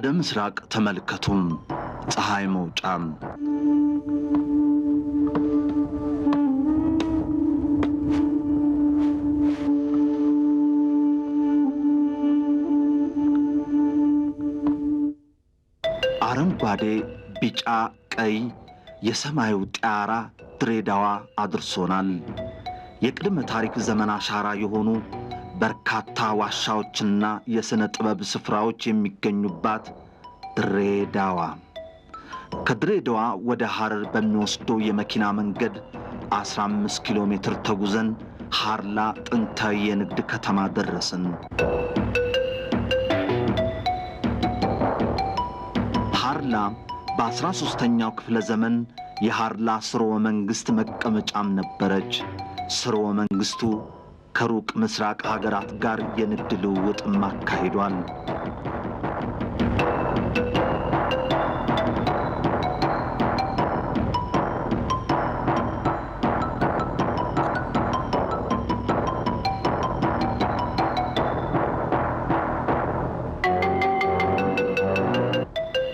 ወደ ምስራቅ ተመልከቱም። ፀሐይ መውጫም አረንጓዴ፣ ቢጫ፣ ቀይ የሰማዩ ጣራ ድሬዳዋ አድርሶናል። የቅድመ ታሪክ ዘመን አሻራ የሆኑ በርካታ ዋሻዎችና የሥነ ጥበብ ስፍራዎች የሚገኙባት ድሬዳዋ። ከድሬዳዋ ወደ ሐረር በሚወስደው የመኪና መንገድ 15 ኪሎ ሜትር ተጉዘን ሐርላ ጥንታዊ የንግድ ከተማ ደረስን። ሐርላ በ13ኛው ክፍለ ዘመን የሐርላ ስርወ መንግሥት መቀመጫም ነበረች። ስርወ መንግሥቱ ከሩቅ ምስራቅ ሀገራት ጋር የንግድ ልውውጥም አካሂዷል።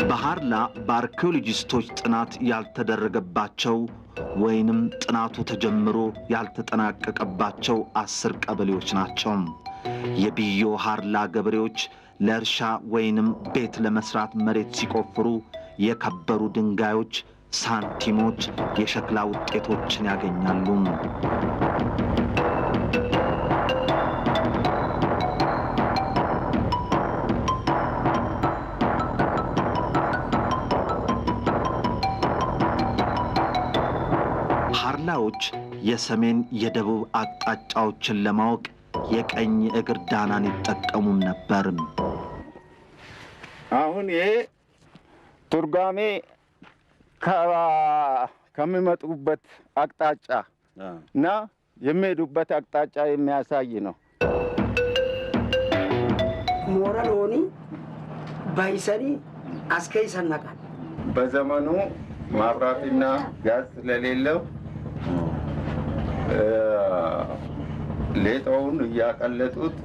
በሐርላ በአርኪኦሎጂስቶች ጥናት ያልተደረገባቸው ወይንም ጥናቱ ተጀምሮ ያልተጠናቀቀባቸው 10 ቀበሌዎች ናቸው። የቢዮ ሐርላ ገበሬዎች ለእርሻ ወይንም ቤት ለመስራት መሬት ሲቆፍሩ የከበሩ ድንጋዮች፣ ሳንቲሞች፣ የሸክላ ውጤቶችን ያገኛሉ። ሐርላዎች የሰሜን የደቡብ አቅጣጫዎችን ለማወቅ የቀኝ እግር ዳናን ይጠቀሙም ነበር። አሁን ይሄ ቱርጋሜ ከሚመጡበት አቅጣጫ እና የሚሄዱበት አቅጣጫ የሚያሳይ ነው። ሞራሎኒ ባይሰኒ አስከይሰናቃል። በዘመኑ ማብራትና ጋዝ ስለሌለው ሌጣውን እያቀለጡት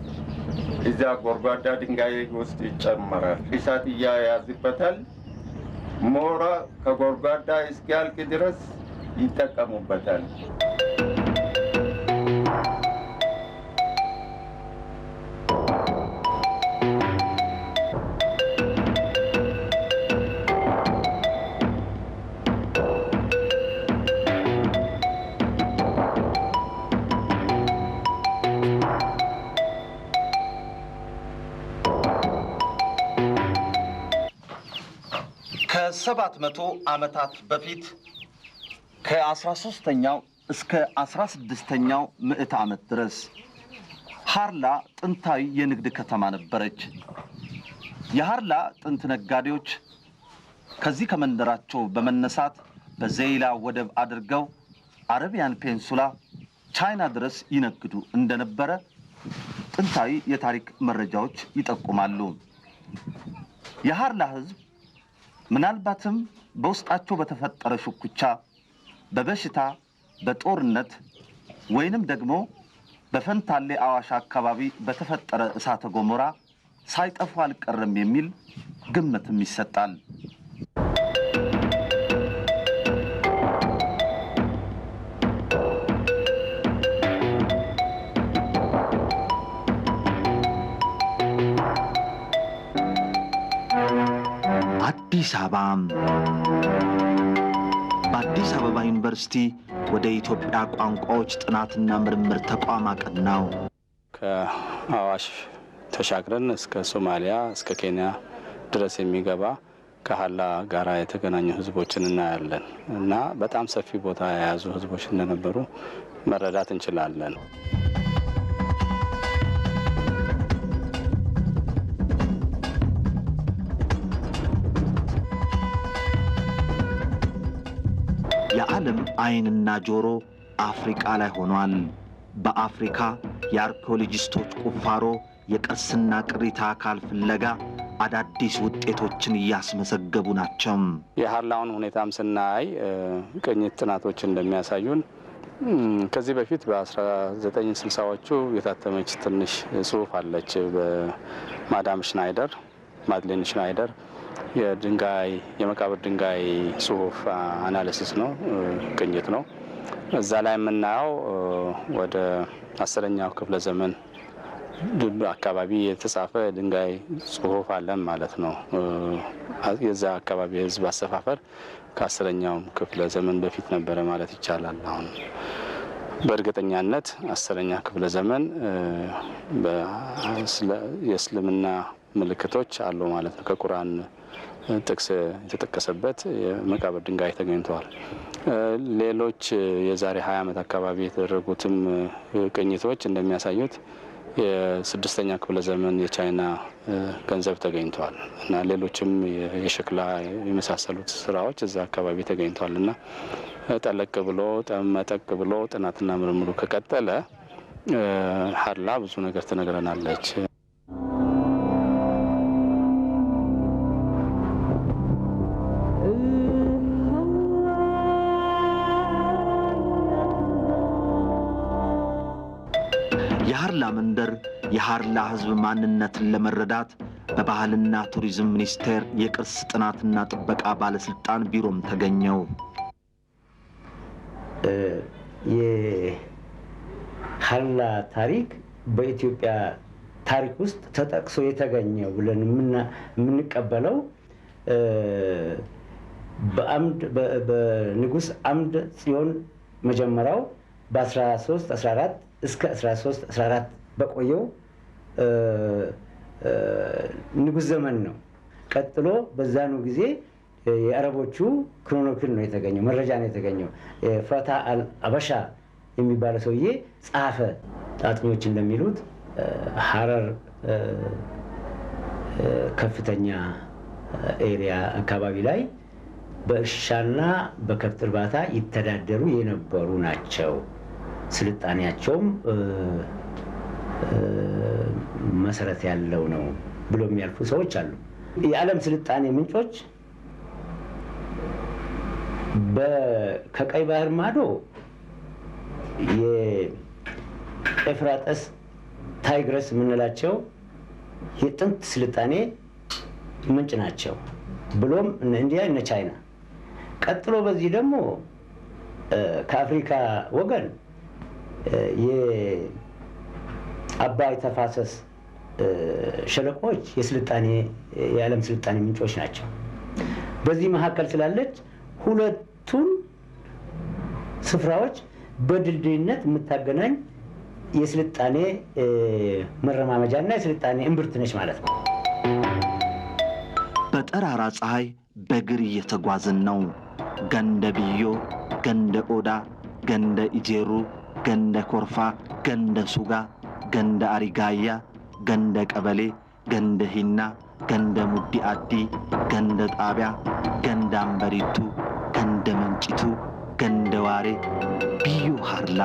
እዛ ጎርጓዳ ድንጋይ ውስጥ ይጨመራል። እሳት እያያዝበታል። ሞራ ከጎርጓዳ እስኪያልቅ ድረስ ይጠቀሙበታል። ከ700 ዓመታት በፊት ከ13ኛው እስከ 16ኛው ምዕተ ዓመት ድረስ ሐርላ ጥንታዊ የንግድ ከተማ ነበረች። የሐርላ ጥንት ነጋዴዎች ከዚህ ከመንደራቸው በመነሳት በዘይላ ወደብ አድርገው አረቢያን ፔንሱላ ቻይና ድረስ ይነግዱ እንደነበረ ጥንታዊ የታሪክ መረጃዎች ይጠቁማሉ። የሐርላ ሕዝብ ምናልባትም በውስጣቸው በተፈጠረ ሽኩቻ፣ በበሽታ፣ በጦርነት ወይንም ደግሞ በፈንታሌ አዋሽ አካባቢ በተፈጠረ እሳተ ገሞራ ሳይጠፉ አልቀረም የሚል ግምትም ይሰጣል። አዲስ አበባ። በአዲስ አበባ ዩኒቨርሲቲ ወደ ኢትዮጵያ ቋንቋዎች ጥናትና ምርምር ተቋም አቀናው። ከአዋሽ ተሻግረን እስከ ሶማሊያ እስከ ኬንያ ድረስ የሚገባ ከሐርላ ጋራ የተገናኙ ህዝቦችን እናያለን እና በጣም ሰፊ ቦታ የያዙ ህዝቦች እንደነበሩ መረዳት እንችላለን። የዓለም ዓይንና ጆሮ አፍሪካ ላይ ሆኗል። በአፍሪካ የአርኪኦሎጂስቶች ቁፋሮ የቅርስና ቅሪተ አካል ፍለጋ አዳዲስ ውጤቶችን እያስመዘገቡ ናቸው። የሐርላውን ሁኔታም ስናይ ቅኝት ጥናቶች እንደሚያሳዩን ከዚህ በፊት በ1960ዎቹ የታተመች ትንሽ ጽሑፍ አለች በማዳም ሽናይደር ማድሌን ሽናይደር የድንጋይ የመቃብር ድንጋይ ጽሁፍ አናሊሲስ ነው ቅኝት ነው። እዛ ላይ የምናየው ወደ 10ኛው ክፍለ ዘመን አካባቢ የተጻፈ ድንጋይ ጽሁፍ አለን ማለት ነው። የዛ አካባቢ ህዝብ አሰፋፈር ከ10ኛው ክፍለ ዘመን በፊት ነበረ ማለት ይቻላል። አሁን በእርግጠኛነት 10ኛ ክፍለ ዘመን የእስልምና ምልክቶች አሉ ማለት ነው። ከቁርአን ጥቅስ የተጠቀሰበት የመቃብር ድንጋይ ተገኝተዋል። ሌሎች የዛሬ 20 ዓመት አካባቢ የተደረጉትም ቅኝቶች እንደሚያሳዩት የ6ኛ ክፍለ ዘመን የቻይና ገንዘብ ተገኝተዋል እና ሌሎችም የሸክላ የመሳሰሉት ስራዎች እዛ አካባቢ ተገኝተዋል እና ጠለቅ ብሎ መጠቅ ብሎ ጥናትና ምርምሩ ከቀጠለ ሀርላ ብዙ ነገር ትነግረናለች። የሀርላ መንደር የሀርላ ህዝብ ማንነትን ለመረዳት በባህልና ቱሪዝም ሚኒስቴር የቅርስ ጥናትና ጥበቃ ባለስልጣን ቢሮም ተገኘው። የሀርላ ታሪክ በኢትዮጵያ ታሪክ ውስጥ ተጠቅሶ የተገኘው ብለን የምንቀበለው በንጉስ አምደ ጽዮን መጀመሪያው በ1314 እስከ 1314 በቆየው ንጉስ ዘመን ነው። ቀጥሎ በዛኑ ጊዜ የአረቦቹ ክሮኒክል ነው የተገኘው፣ መረጃ ነው የተገኘው። ፈታ አልአበሻ የሚባለው ሰውዬ ጻፈ። አጥኚዎች እንደሚሉት ሀረር ከፍተኛ ኤሪያ አካባቢ ላይ በእርሻና በከብት እርባታ ይተዳደሩ የነበሩ ናቸው። ስልጣኔያቸውም መሰረት ያለው ነው ብሎ የሚያልፉ ሰዎች አሉ። የዓለም ስልጣኔ ምንጮች ከቀይ ባህር ማዶ የኤፍራጥስ ታይግረስ የምንላቸው የጥንት ስልጣኔ ምንጭ ናቸው። ብሎም እነ ኢንዲያ እነ ቻይና። ቀጥሎ በዚህ ደግሞ ከአፍሪካ ወገን የአባይ ተፋሰስ ሸለቆች የዓለም ስልጣኔ ምንጮች ናቸው። በዚህ መካከል ስላለች ሁለቱን ስፍራዎች በድልድይነት የምታገናኝ የስልጣኔ መረማመጃና የስልጣኔ እምብርት ነች ማለት ነው። በጠራራ ፀሐይ በእግር እየተጓዝን ነው። ገንደ ብዮ፣ ገንደ ኦዳ፣ ገንደ ኢጄሩ፣ ገንደ ኮርፋ፣ ገንደ ሱጋ፣ ገንደ አሪጋያ፣ ገንደ ቀበሌ፣ ገንደ ሂና፣ ገንደ ሙዲ አዲ፣ ገንደ ጣቢያ፣ ገንደ አንበሪቱ፣ ገንደ መንጭቱ፣ ገንደ ዋሬ፣ ብዮ ሀርላ፣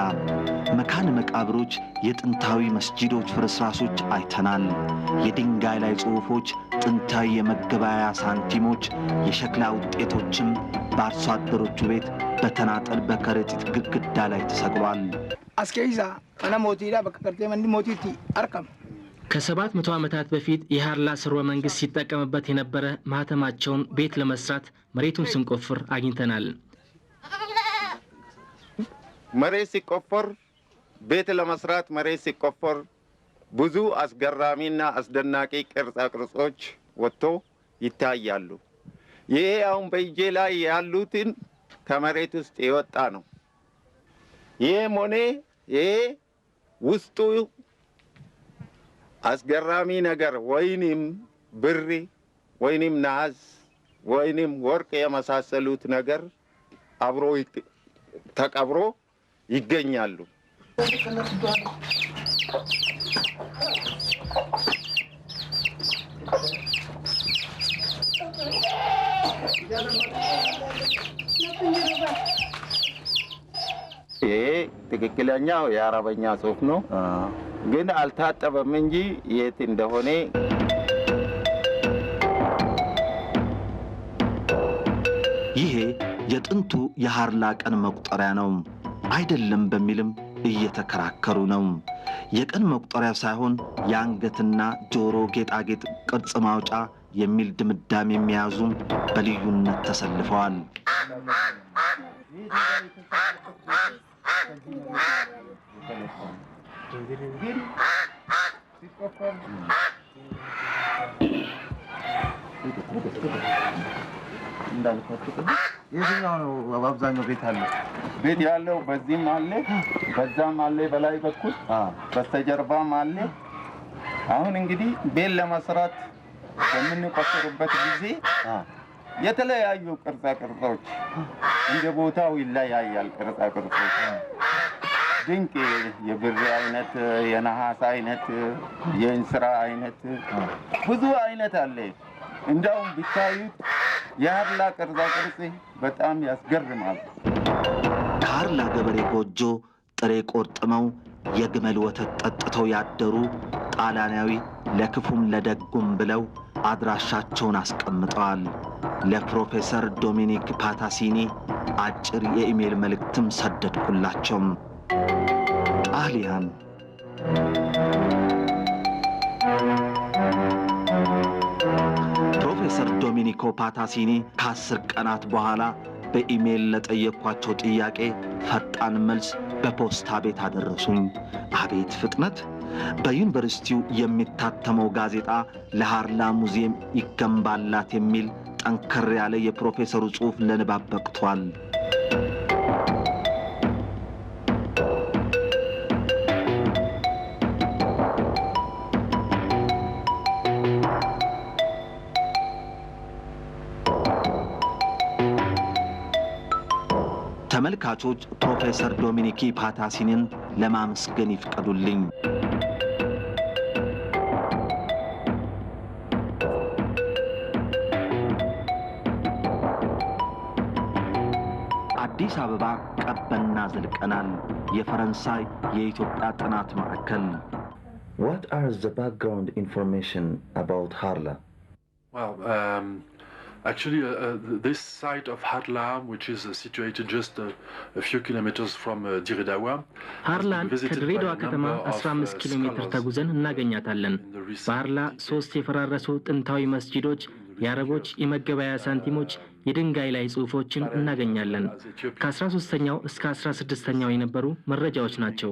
መካነ መቃብሮች፣ የጥንታዊ መስጂዶች ፍርስራሾች አይተናል። የድንጋይ ላይ ጽሑፎች፣ ጥንታዊ የመገበያያ ሳንቲሞች፣ የሸክላ ውጤቶችም በአርሶ አደሮቹ ቤት በተናጠል በከረጢት ግድግዳ ላይ ተሰቅሏል። አስከይዛ አና ሞቲዳ በከርቴ መንዲ ሞቲቲ አርከም ከ700 ዓመታት በፊት የሀርላ ስርወ መንግስት ሲጠቀምበት የነበረ ማህተማቸውን ቤት ለመስራት መሬቱን ስንቆፍር አግኝተናል። መሬት ሲቆፈር ቤት ለመስራት መሬት ሲቆፈር ብዙ አስገራሚና አስደናቂ ቅርጻ ቅርጾች ወጥቶ ይታያሉ። ይሄ አሁን በእጄ ላይ ያሉትን ከመሬት ውስጥ የወጣ ነው። ይሄ ሞኔ ይሄ ውስጡ አስገራሚ ነገር ወይንም ብር ወይንም ነሐስ ወይንም ወርቅ የመሳሰሉት ነገር አብሮ ተቀብሮ ይገኛሉ። ይሄ ትክክለኛው የአረበኛ ጽሑፍ ነው፣ ግን አልታጠበም እንጂ የት እንደሆነ ይሄ የጥንቱ የሀርላ ቀን መቁጠሪያ ነው አይደለም በሚልም እየተከራከሩ ነው። የቀን መቁጠሪያ ሳይሆን የአንገትና ጆሮ ጌጣጌጥ ቅርጽ ማውጫ የሚል ድምዳሜ የሚያዙም በልዩነት ተሰልፈዋል። የትኛው ነው አብዛኛው ቤት አለ? ቤት ያለው በዚህም አለ፣ በዛም አለ፣ በላይ በኩል በስተጀርባም አለ። አሁን እንግዲህ ቤት ለመስራት በምንቆጥርበት ጊዜ የተለያዩ ቅርጻ ቅርጾች እንደ ቦታው ይለያያል። ቅርጻ ቅርጾች ድንቅ የብር አይነት፣ የነሐስ አይነት፣ የእንስራ አይነት ብዙ አይነት አለ። እንደውም ቢታዩት የሀርላ ቅርጻ ቅርጽ በጣም ያስገርማል። ከሀርላ ገበሬ ጎጆ ጥሬ ቆርጥመው የግመል ወተት ጠጥተው ያደሩ ጣሊያናዊ ለክፉም ለደጉም ብለው አድራሻቸውን አስቀምጠዋል። ለፕሮፌሰር ዶሚኒክ ፓታሲኒ አጭር የኢሜል መልእክትም ሰደድኩላቸው። ጣሊያን ፕሮፌሰር ዶሚኒኮ ፓታሲኒ ከ10 ቀናት በኋላ በኢሜል ለጠየኳቸው ጥያቄ ፈጣን መልስ በፖስታ ቤት አደረሱኝ። አቤት ፍጥነት! በዩኒቨርሲቲው የሚታተመው ጋዜጣ ለሀርላ ሙዚየም ይገንባላት የሚል ጠንከር ያለ የፕሮፌሰሩ ጽሑፍ ለንባብ በቅቷል። ተመልካቾች ፕሮፌሰር ዶሚኒክ ፓታሲኒን ለማመስገን ይፍቀዱልኝ። አዲስ አበባ ቀበና ዘልቀናል። የፈረንሳይ የኢትዮጵያ ጥናት ማዕከል። What are the background information about Harla? Well, actually, this site of Harla, which is situated just a few kilometers from Diridawa, ሃርላን ከድሬዳዋ ከተማ 15 ኪሎ ሜትር ተጉዘን እናገኛታለን። በሃርላ 3 የፈራረሱ ጥንታዊ መስጂዶች፣ የአረቦች የመገበያያ ሳንቲሞች፣ የድንጋይ ላይ ጽሑፎችን እናገኛለን። ከ13ኛው እስከ 16ኛው የነበሩ መረጃዎች ናቸው።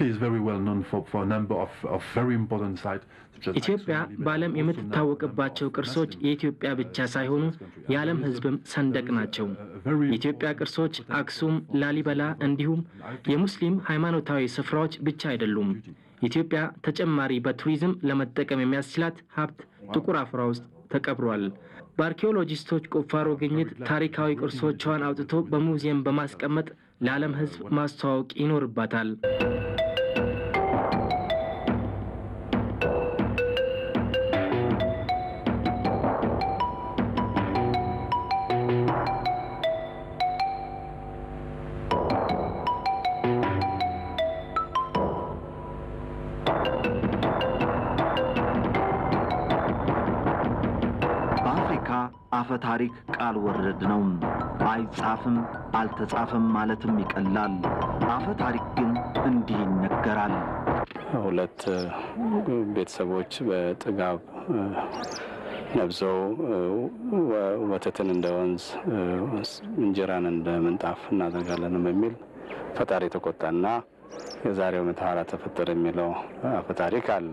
is very well known for a number of very important sites. ኢትዮጵያ በዓለም የምትታወቅባቸው ቅርሶች የኢትዮጵያ ብቻ ሳይሆኑ የዓለም ሕዝብም ሰንደቅ ናቸው። የኢትዮጵያ ቅርሶች አክሱም፣ ላሊበላ እንዲሁም የሙስሊም ሃይማኖታዊ ስፍራዎች ብቻ አይደሉም። ኢትዮጵያ ተጨማሪ በቱሪዝም ለመጠቀም የሚያስችላት ሀብት ጥቁር አፍሯ ውስጥ ተቀብሯል። በአርኪኦሎጂስቶች ቁፋሮ ግኝት ታሪካዊ ቅርሶቿን አውጥቶ በሙዚየም በማስቀመጥ ለዓለም ሕዝብ ማስተዋወቅ ይኖርባታል። አፈ ታሪክ ቃል ወረድ ነው። አይጻፍም አልተጻፈም ማለትም ይቀላል። አፈ ታሪክ ግን እንዲህ ይነገራል። ሁለት ቤተሰቦች በጥጋብ ነብዘው ወተትን እንደ ወንዝ እንጀራን እንደ ምንጣፍ እናደርጋለን በሚል ፈጣሪ ተቆጣና የዛሬው ምትሃራ ተፈጠረ የሚለው አፈ ታሪክ አለ።